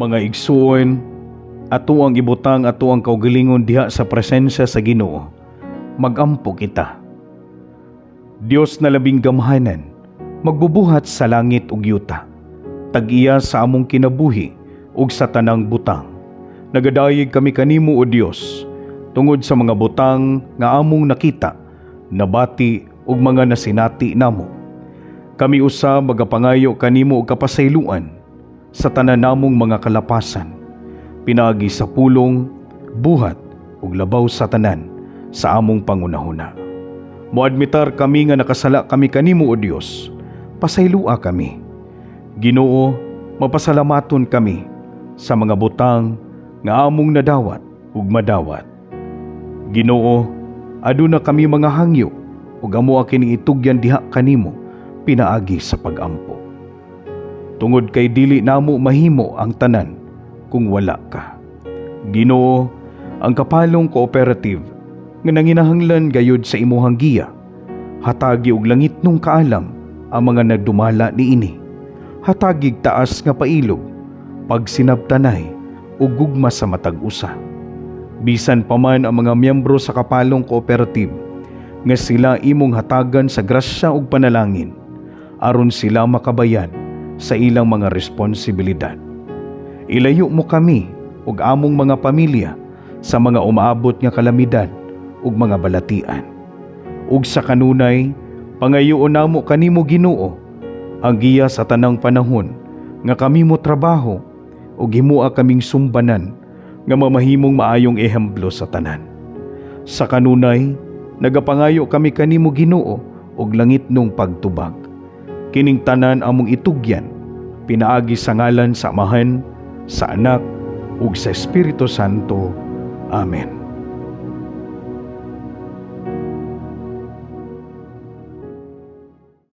Mga igsuon, ato ang ibutang ato ang kaugalingon diha sa presensya sa Ginoo. Magampo kita. Dios na labing gamhanan, magbubuhat sa langit ug yuta. Tag-iya sa among kinabuhi ug sa tanang butang. Nagadayeg kami kanimo o Dios, tungod sa mga butang nga among nakita, nabati ug mga nasinati namo. Kami usa magapangayo kanimo og kapasayloan sa tanan namong mga kalapasan, pinaagi sa pulong, buhat ug labaw sa tanan sa among pangunahuna. Moadmitar kami nga nakasala kami kanimo o Dios, pasaylua kami. Ginoo, mapasalamaton kami sa mga butang nga among nadawat ug madawat. Ginoo, aduna kami mga hangyo ug amo kini itugyan diha kanimo pinaagi sa pagampo. Tungod kay dili namo mahimo ang tanan kung wala ka. Ginoo, ang kapalong cooperative nga nanginahanglan gayud sa imuhang giya, hatagi og langit nung kaalam ang mga nagdumala niini. Hatagig taas nga pailog, pagsinabtanay ug gugma sa matag usa. Bisan pa man ang mga miyembro sa kapalong cooperative nga sila imong hatagan sa grasya ug panalangin aron sila makabayad sa ilang mga responsibilidad. Ilayo mo kami ug among mga pamilya sa mga umaabot nga kalamidad ug mga balatian. Ug sa kanunay, pangayoon namo kanimo Ginoo ang giya sa tanang panahon nga kami mo trabaho ug himua kaming sumbanan nga mamahimong maayong ehemplo sa tanan. Sa kanunay, nagapangayo kami kanimo Ginoo og langit nung pagtubag. Kining tanan among itugyan, pinaagi sa ngalan sa Amahan, sa Anak, ug sa Espiritu Santo. Amen.